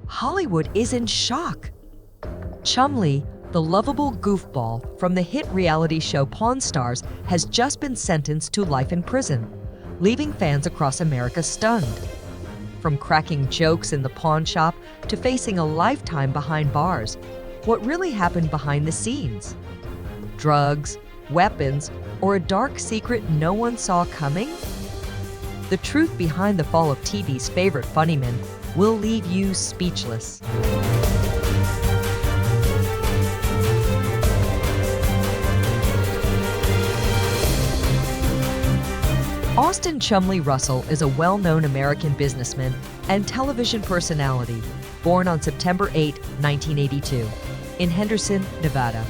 Hollywood is in shock. Chumlee, the lovable goofball from the hit reality show Pawn Stars, has just been sentenced to life in prison, leaving fans across America stunned. From cracking jokes in the pawn shop to facing a lifetime behind bars, what really happened behind the scenes? Drugs, weapons, or a dark secret no one saw coming? The truth behind the fall of TV's favorite funnyman will leave you speechless. Austin Chumlee Russell is a well-known American businessman and television personality, born on September 8, 1982, in Henderson, Nevada.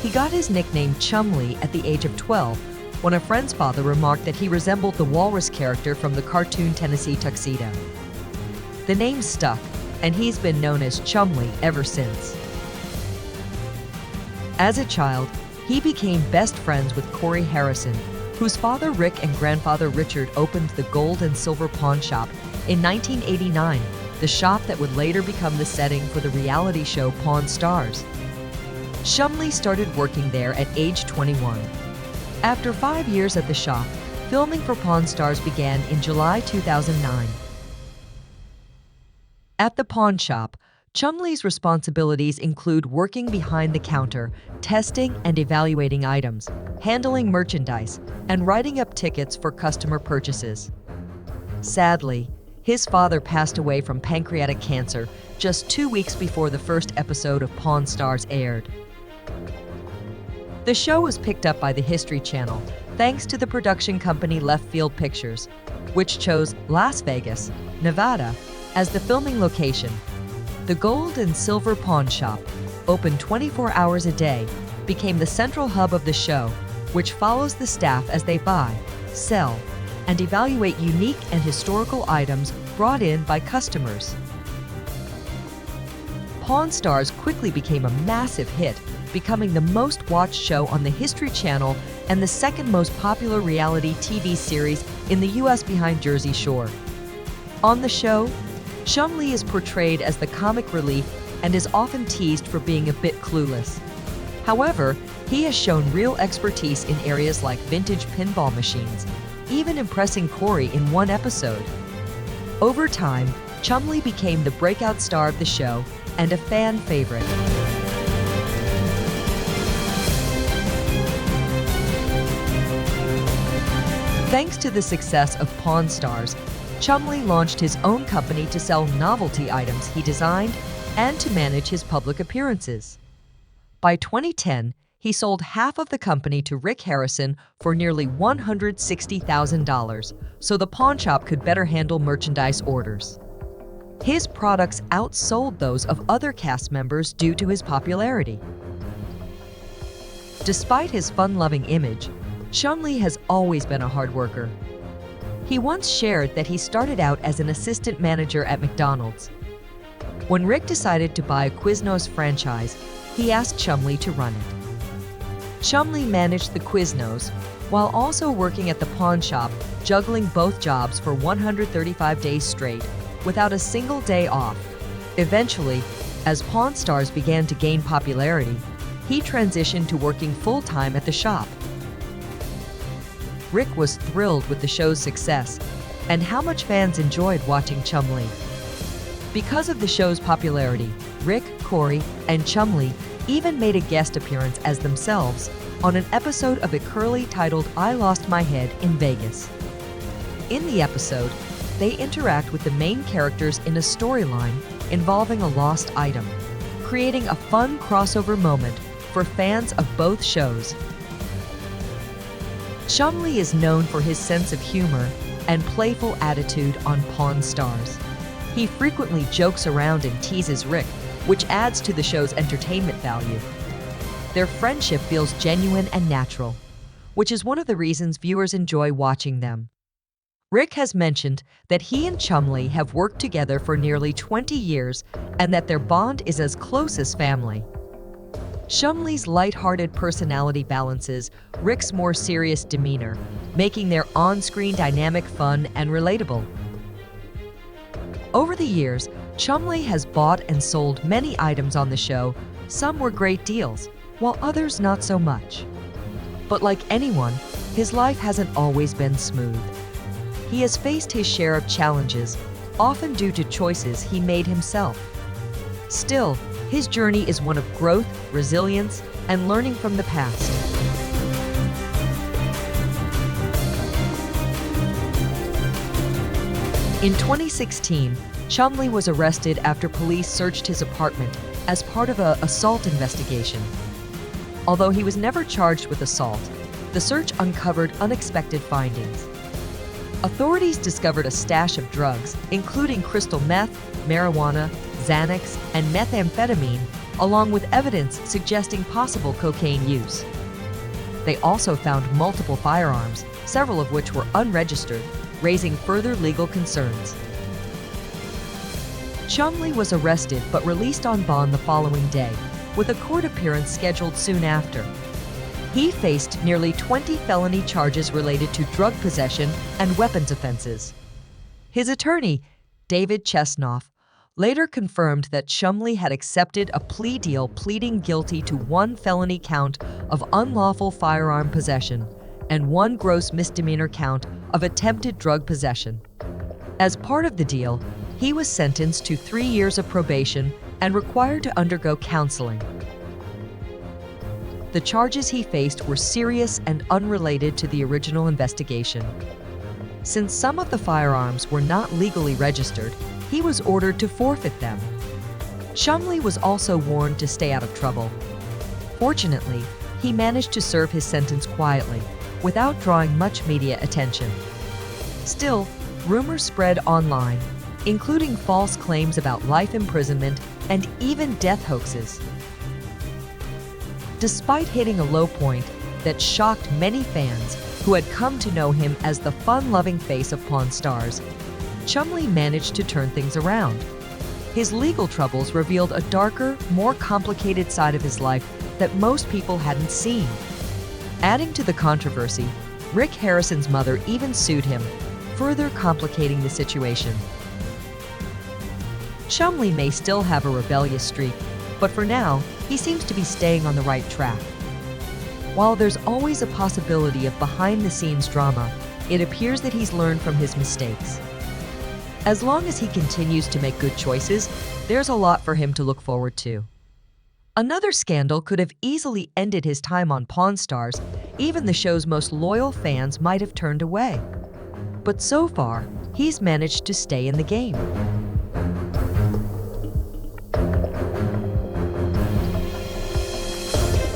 He got his nickname Chumlee at the age of 12 when a friend's father remarked that he resembled the walrus character from the cartoon Tennessee Tuxedo. The name stuck, and he's been known as Chumlee ever since. As a child, he became best friends with Corey Harrison, whose father Rick and grandfather Richard opened the Gold and Silver Pawn Shop in 1989, the shop that would later become the setting for the reality show Pawn Stars. Chumlee started working there at age 21. After 5 years at the shop, filming for Pawn Stars began in July 2009. At the pawn shop, Chumlee's responsibilities include working behind the counter, testing and evaluating items, handling merchandise, and writing up tickets for customer purchases. Sadly, his father passed away from pancreatic cancer just 2 weeks before the first episode of Pawn Stars aired. The show was picked up by the History Channel thanks to the production company Left Field Pictures, which chose Las Vegas, Nevada, as the filming location. The Gold and Silver Pawn Shop, open 24 hours a day, became the central hub of the show, which follows the staff as they buy, sell, and evaluate unique and historical items brought in by customers. Pawn Stars quickly became a massive hit, becoming the most watched show on the History Channel and the second most popular reality TV series in the U.S. behind Jersey Shore. On the show, Chumlee is portrayed as the comic relief and is often teased for being a bit clueless. However, he has shown real expertise in areas like vintage pinball machines, even impressing Corey in one episode. Over time, Chumlee became the breakout star of the show and a fan favorite. Thanks to the success of Pawn Stars, Chumlee launched his own company to sell novelty items he designed and to manage his public appearances. By 2010, he sold half of the company to Rick Harrison for nearly $160,000, so the pawn shop could better handle merchandise orders. His products outsold those of other cast members due to his popularity. Despite his fun-loving image, Chumlee has always been a hard worker. He once shared that he started out as an assistant manager at McDonald's. When Rick decided to buy a Quiznos franchise, he asked Chumlee to run it. Chumlee managed the Quiznos while also working at the pawn shop, juggling both jobs for 135 days straight, without a single day off. Eventually, as Pawn Stars began to gain popularity, he transitioned to working full-time at the shop. Rick was thrilled with the show's success and how much fans enjoyed watching Chumlee. Because of the show's popularity, Rick, Corey, and Chumlee even made a guest appearance as themselves on an episode of iCarly titled I Lost My Head in Vegas. In the episode, they interact with the main characters in a storyline involving a lost item, creating a fun crossover moment for fans of both shows. Chumlee is known for his sense of humor and playful attitude on Pawn Stars. He frequently jokes around and teases Rick, which adds to the show's entertainment value. Their friendship feels genuine and natural, which is one of the reasons viewers enjoy watching them. Rick has mentioned that he and Chumlee have worked together for nearly 20 years and that their bond is as close as family. Chumlee's lighthearted personality balances Rick's more serious demeanor, making their on-screen dynamic fun and relatable. Over the years, Chumlee has bought and sold many items on the show. Some were great deals, while others not so much. But like anyone, his life hasn't always been smooth. He has faced his share of challenges, often due to choices he made himself. Still, his journey is one of growth, resilience, and learning from the past. In 2016, Chumlee was arrested after police searched his apartment as part of an assault investigation. Although he was never charged with assault, the search uncovered unexpected findings. Authorities discovered a stash of drugs, including crystal meth, marijuana, Xanax, and methamphetamine, along with evidence suggesting possible cocaine use. They also found multiple firearms, several of which were unregistered, raising further legal concerns. Chumlee was arrested but released on bond the following day, with a court appearance scheduled soon after. He faced nearly 20 felony charges related to drug possession and weapons offenses. His attorney, David Chesnoff, later confirmed that Chumlee had accepted a plea deal pleading guilty to one felony count of unlawful firearm possession and one gross misdemeanor count of attempted drug possession. As part of the deal, he was sentenced to 3 years of probation and required to undergo counseling. The charges he faced were serious and unrelated to the original investigation. Since some of the firearms were not legally registered, he was ordered to forfeit them. Chumlee was also warned to stay out of trouble. Fortunately, he managed to serve his sentence quietly, without drawing much media attention. Still, rumors spread online, including false claims about life imprisonment and even death hoaxes. Despite hitting a low point that shocked many fans who had come to know him as the fun-loving face of Pawn Stars, Chumlee managed to turn things around. His legal troubles revealed a darker, more complicated side of his life that most people hadn't seen. Adding to the controversy, Rick Harrison's mother even sued him, further complicating the situation. Chumlee may still have a rebellious streak, but for now, he seems to be staying on the right track. While there's always a possibility of behind-the-scenes drama, it appears that he's learned from his mistakes. As long as he continues to make good choices, there's a lot for him to look forward to. Another scandal could have easily ended his time on Pawn Stars. Even the show's most loyal fans might have turned away. But so far, he's managed to stay in the game.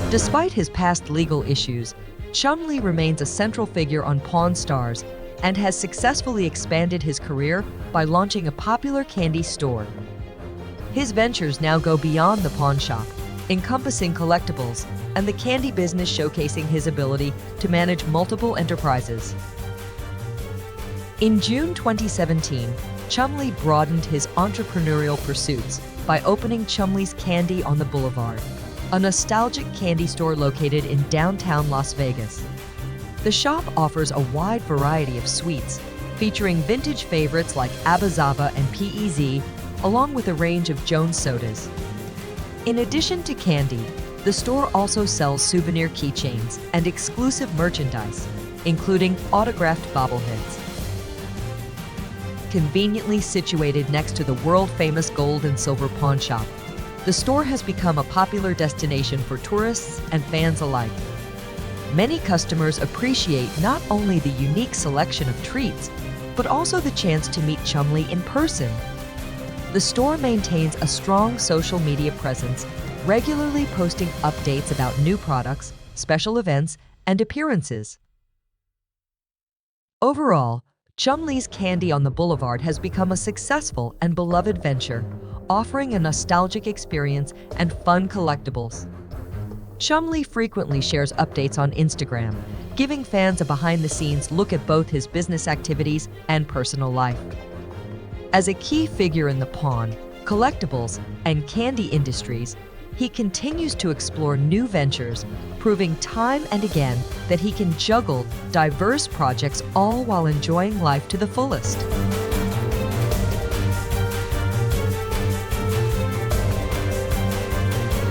Despite his past legal issues, Chumlee remains a central figure on Pawn Stars and has successfully expanded his career by launching a popular candy store. His ventures now go beyond the pawn shop, encompassing collectibles and the candy business, showcasing his ability to manage multiple enterprises. In June 2017, Chumlee broadened his entrepreneurial pursuits by opening Chumlee's Candy on the Boulevard, a nostalgic candy store located in downtown Las Vegas. The shop offers a wide variety of sweets, featuring vintage favorites like Abba-Zaba and PEZ, along with a range of Jones sodas. In addition to candy, the store also sells souvenir keychains and exclusive merchandise, including autographed bobbleheads. Conveniently situated next to the world-famous gold and silver pawn shop, the store has become a popular destination for tourists and fans alike. Many customers appreciate not only the unique selection of treats, but also the chance to meet Chumlee in person. The store maintains a strong social media presence, regularly posting updates about new products, special events, and appearances. Overall, Chumlee's Candy on the Boulevard has become a successful and beloved venture, offering a nostalgic experience and fun collectibles. Chumlee frequently shares updates on Instagram, giving fans a behind-the-scenes look at both his business activities and personal life. As a key figure in the pawn, collectibles, and candy industries, he continues to explore new ventures, proving time and again that he can juggle diverse projects all while enjoying life to the fullest.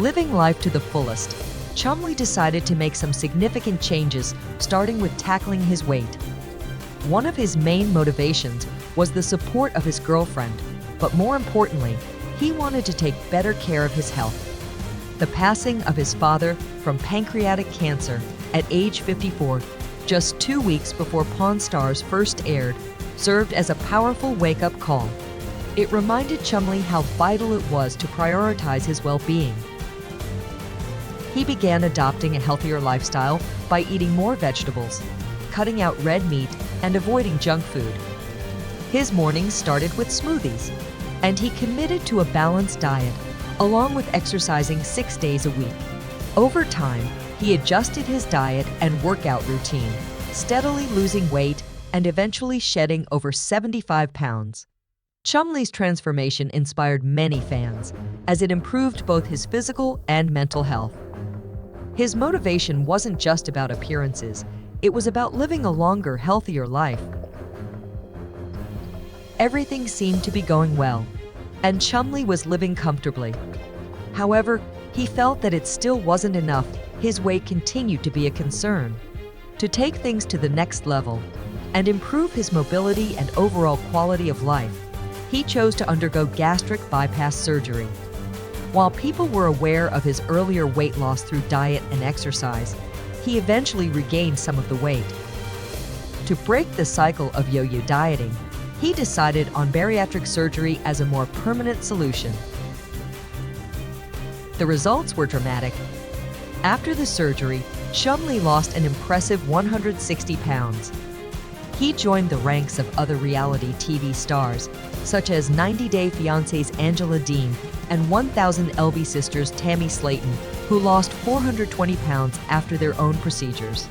Living life to the fullest, Chumlee decided to make some significant changes, starting with tackling his weight. One of his main motivations was the support of his girlfriend, but more importantly, he wanted to take better care of his health. The passing of his father from pancreatic cancer at age 54, just 2 weeks before Pawn Stars first aired, served as a powerful wake-up call. It reminded Chumlee how vital it was to prioritize his well-being. He began adopting a healthier lifestyle by eating more vegetables, cutting out red meat, and avoiding junk food. His mornings started with smoothies, and he committed to a balanced diet, along with exercising 6 days a week. Over time, he adjusted his diet and workout routine, steadily losing weight and eventually shedding over 75 pounds. Chumlee's transformation inspired many fans, as it improved both his physical and mental health. His motivation wasn't just about appearances, it was about living a longer, healthier life. Everything seemed to be going well, and Chumlee was living comfortably. However, he felt that it still wasn't enough. His weight continued to be a concern. To take things to the next level and improve his mobility and overall quality of life, he chose to undergo gastric bypass surgery. While people were aware of his earlier weight loss through diet and exercise, he eventually regained some of the weight. To break the cycle of yo-yo dieting, he decided on bariatric surgery as a more permanent solution. The results were dramatic. After the surgery, Chumlee lost an impressive 160 pounds. He joined the ranks of other reality TV stars, such as 90 Day Fiancé's Angela Dean and 1000 LB Sisters' Tammy Slayton, who lost 420 pounds after their own procedures.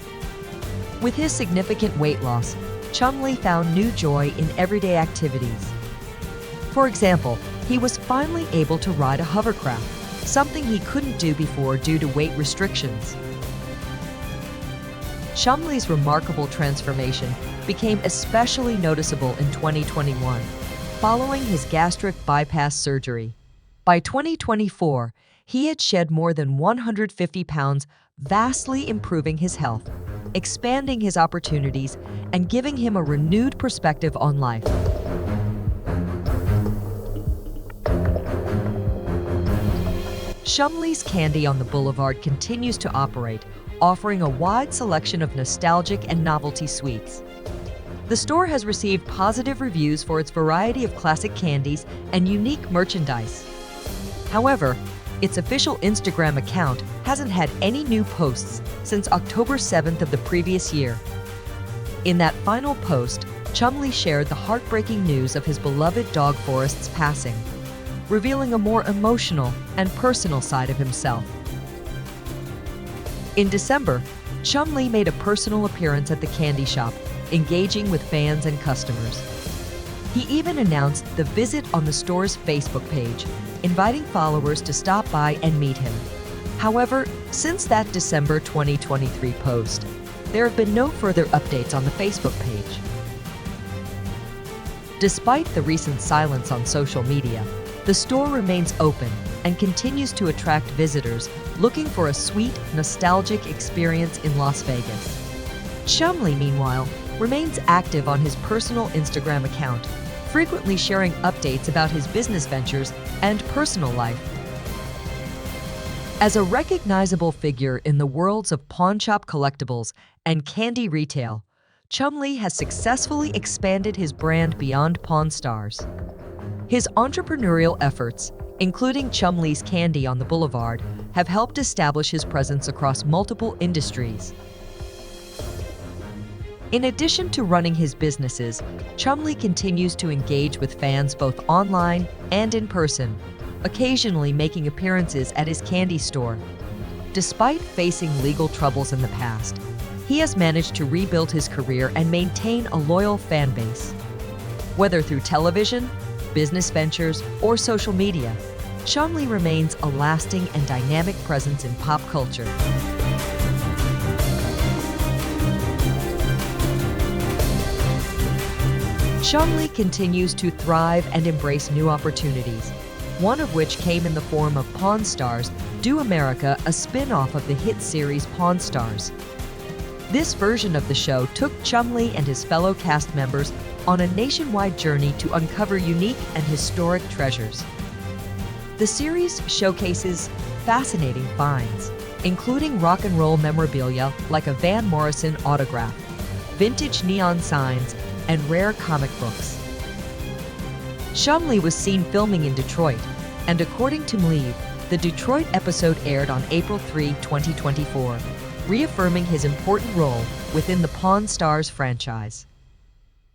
With his significant weight loss, Chumlee found new joy in everyday activities. For example, he was finally able to ride a hovercraft, something he couldn't do before due to weight restrictions. Chumlee's remarkable transformation became especially noticeable in 2021, following his gastric bypass surgery. By 2024, he had shed more than 150 pounds, vastly improving his health, expanding his opportunities, and giving him a renewed perspective on life. Chumlee's Candy on the Boulevard continues to operate, offering a wide selection of nostalgic and novelty sweets. The store has received positive reviews for its variety of classic candies and unique merchandise. However, its official Instagram account hasn't had any new posts since October 7th of the previous year. In that final post, Chumlee shared the heartbreaking news of his beloved dog Forrest's passing, revealing a more emotional and personal side of himself. In December, Chumlee made a personal appearance at the candy shop, engaging with fans and customers. He even announced the visit on the store's Facebook page, inviting followers to stop by and meet him. However, since that December 2023 post, there have been no further updates on the Facebook page. Despite the recent silence on social media, the store remains open and continues to attract visitors looking for a sweet, nostalgic experience in Las Vegas. Chumlee, meanwhile, remains active on his personal Instagram account, frequently sharing updates about his business ventures and personal life. As a recognizable figure in the worlds of pawnshop collectibles and candy retail, Chumlee has successfully expanded his brand beyond Pawn Stars. His entrepreneurial efforts, including Chumlee's Candy on the Boulevard, have helped establish his presence across multiple industries. In addition to running his businesses, Chumlee continues to engage with fans both online and in person, occasionally making appearances at his candy store. Despite facing legal troubles in the past, he has managed to rebuild his career and maintain a loyal fan base. Whether through television, business ventures, or social media, Chumlee remains a lasting and dynamic presence in pop culture. Chumlee continues to thrive and embrace new opportunities. one of which came in the form of Pawn Stars: Do America, a spin-off of the hit series Pawn Stars. This version of the show took Chumlee and his fellow cast members on a nationwide journey to uncover unique and historic treasures. The series showcases fascinating finds, including rock and roll memorabilia like a Van Morrison autograph, vintage neon signs, and rare comic books. Chumlee was seen filming in Detroit, and according to Plea, the Detroit episode aired on April 3, 2024, reaffirming his important role within the Pawn Stars franchise.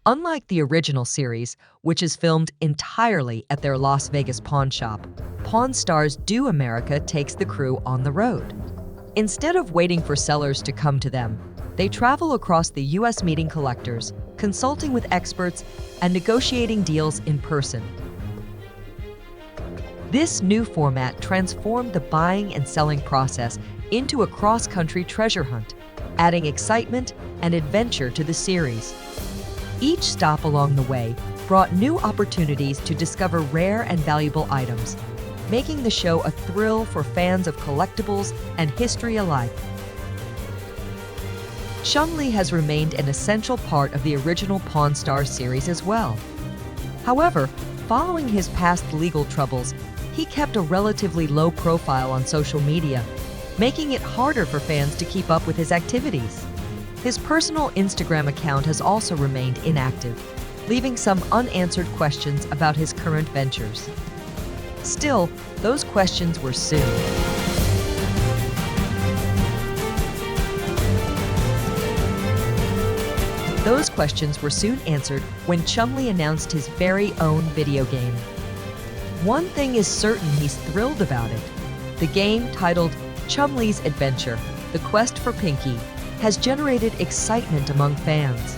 Unlike the original series, which is filmed entirely at their Las Vegas pawn shop, Pawn Stars: Do America takes the crew on the road. Instead of waiting for sellers to come to them, they travel across the U.S. meeting collectors, consulting with experts, and negotiating deals in person. This new format transformed the buying and selling process into a cross-country treasure hunt, adding excitement and adventure to the series. Each stop along the way brought new opportunities to discover rare and valuable items, making the show a thrill for fans of collectibles and history alike. Chumlee has remained an essential part of the original Pawn Stars series as well. However, following his past legal troubles, he kept a relatively low profile on social media, making it harder for fans to keep up with his activities. His personal Instagram account has also remained inactive, leaving some unanswered questions about his current ventures. Still, those questions were soon answered when Chumlee announced his very own video game. One thing is certain, he's thrilled about it. The game, titled Chumlee's Adventure: The Quest for Pinky, has generated excitement among fans.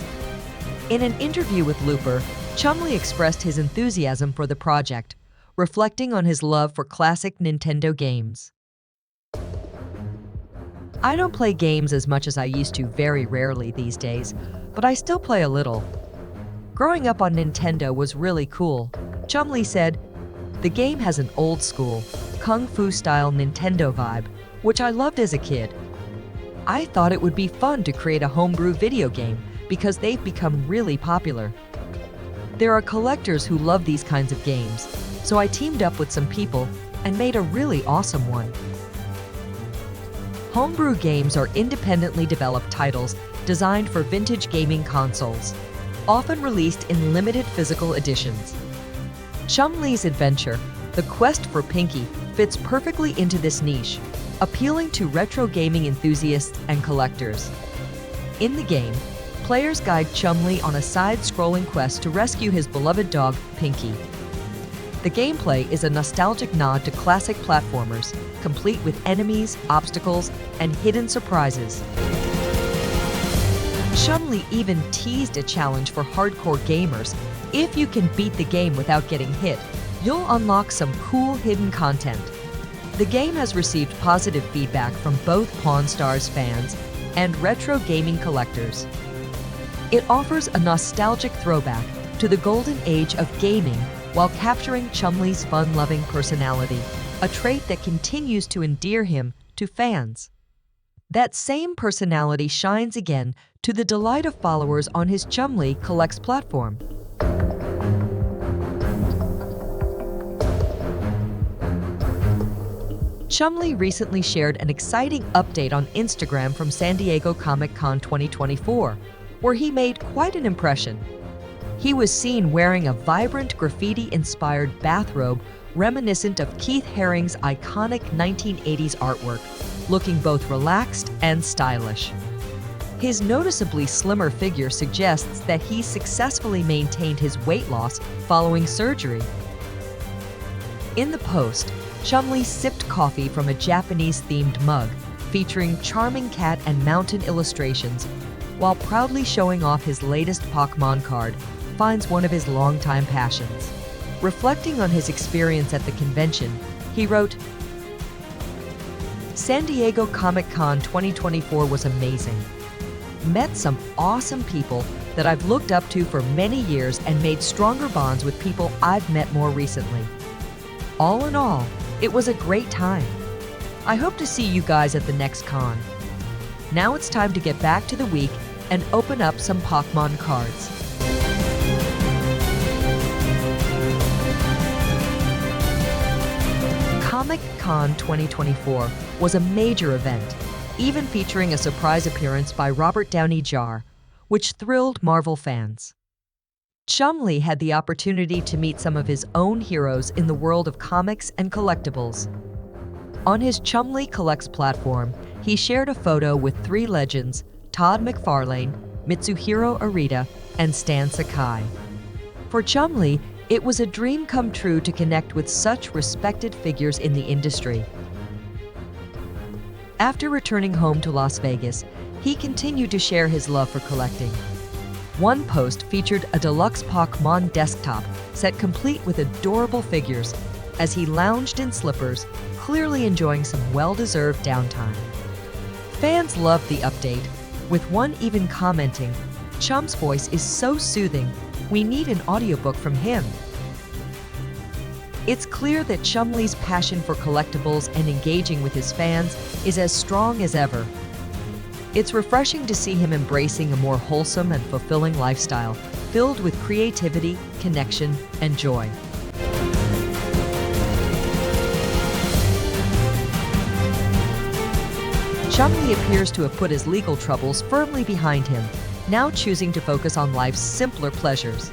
In an interview with Looper, Chumlee expressed his enthusiasm for the project, reflecting on his love for classic Nintendo games. "I don't play games as much as I used to, very rarely these days, but I still play a little. Growing up on Nintendo was really cool," Chumlee said. "The game has an old-school, kung fu-style Nintendo vibe, which I loved as a kid. I thought it would be fun to create a homebrew video game because they've become really popular. There are collectors who love these kinds of games, so I teamed up with some people and made a really awesome one." Homebrew games are independently developed titles designed for vintage gaming consoles, often released in limited physical editions. Chumlee's adventure, The Quest for Pinky, fits perfectly into this niche, appealing to retro gaming enthusiasts and collectors. In the game, players guide Chumlee on a side-scrolling quest to rescue his beloved dog, Pinky. The gameplay is a nostalgic nod to classic platformers, complete with enemies, obstacles, and hidden surprises. Chumlee even teased a challenge for hardcore gamers. If you can beat the game without getting hit, you'll unlock some cool hidden content. The game has received positive feedback from both Pawn Stars fans and retro gaming collectors. It offers a nostalgic throwback to the golden age of gaming while capturing Chumlee's fun-loving personality, a trait that continues to endear him to fans. That same personality shines again to the delight of followers on his Chumlee Collects platform. Chumlee recently shared an exciting update on Instagram from San Diego Comic-Con 2024, where he made quite an impression. He was seen wearing a vibrant graffiti-inspired bathrobe reminiscent of Keith Haring's iconic 1980s artwork, looking both relaxed and stylish. His noticeably slimmer figure suggests that he successfully maintained his weight loss following surgery. In the post, Chumlee sipped coffee from a Japanese-themed mug featuring charming cat and mountain illustrations, while proudly showing off his latest Pokemon card, finds one of his longtime passions. Reflecting on his experience at the convention, he wrote, "San Diego Comic-Con 2024 was amazing. Met some awesome people that I've looked up to for many years and made stronger bonds with people I've met more recently. All in all, it was a great time. I hope to see you guys at the next con. Now it's time to get back to the week and open up some Pokemon cards. Comic-Con 2024 was a major event, even featuring a surprise appearance by Robert Downey Jr., which thrilled Marvel fans. Chumlee had the opportunity to meet some of his own heroes in the world of comics and collectibles. On his Chumlee Collects platform, he shared a photo with three legends, Todd McFarlane, Mitsuhiro Arita, and Stan Sakai. For Chumlee, it was a dream come true to connect with such respected figures in the industry. After returning home to Las Vegas, he continued to share his love for collecting. One post featured a deluxe Pokemon desktop set complete with adorable figures as he lounged in slippers, clearly enjoying some well-deserved downtime. Fans loved the update, with one even commenting, "Chum's voice is so soothing, we need an audiobook from him." It's clear that Chumlee's passion for collectibles and engaging with his fans is as strong as ever. It's refreshing to see him embracing a more wholesome and fulfilling lifestyle, filled with creativity, connection, and joy. Chumlee appears to have put his legal troubles firmly behind him, now choosing to focus on life's simpler pleasures.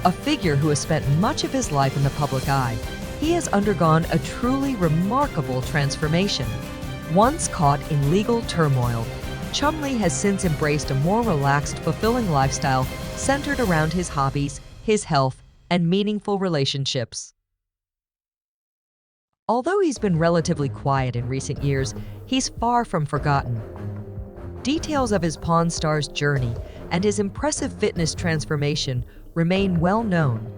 A figure who has spent much of his life in the public eye, he has undergone a truly remarkable transformation. Once caught in legal turmoil, Chumlee has since embraced a more relaxed, fulfilling lifestyle centered around his hobbies, his health, and meaningful relationships. Although he's been relatively quiet in recent years, he's far from forgotten. Details of his Pawn Stars journey and his impressive fitness transformation remain well known.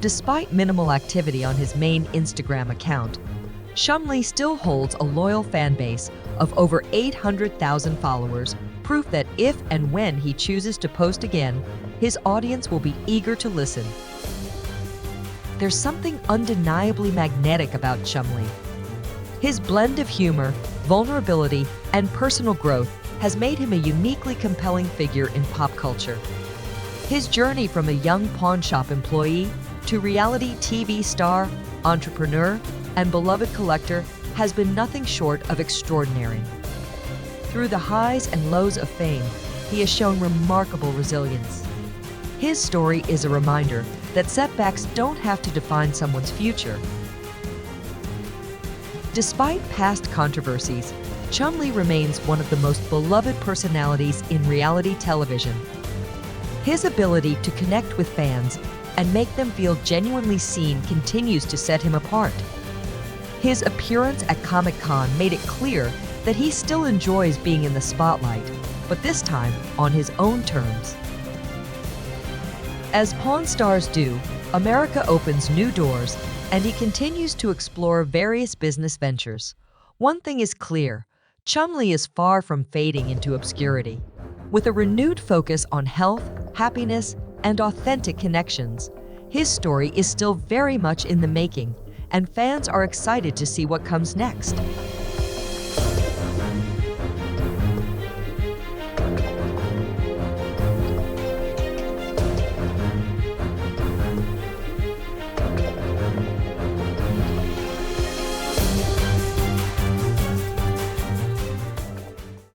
Despite minimal activity on his main Instagram account, Chumlee still holds a loyal fan base of over 800,000 followers, proof that if and when he chooses to post again, his audience will be eager to listen. There's something undeniably magnetic about Chumlee. His blend of humor, vulnerability, and personal growth has made him a uniquely compelling figure in pop culture. His journey from a young pawn shop employee to reality TV star, entrepreneur, and beloved collector has been nothing short of extraordinary. Through the highs and lows of fame, he has shown remarkable resilience. His story is a reminder that setbacks don't have to define someone's future. Despite past controversies, Chumlee remains one of the most beloved personalities in reality television. His ability to connect with fans and make them feel genuinely seen continues to set him apart. His appearance at Comic-Con made it clear that he still enjoys being in the spotlight, but this time on his own terms. As Pawn Stars do, America opens new doors, and he continues to explore various business ventures. One thing is clear, Chumlee is far from fading into obscurity. With a renewed focus on health, happiness, and authentic connections, his story is still very much in the making, and fans are excited to see what comes next.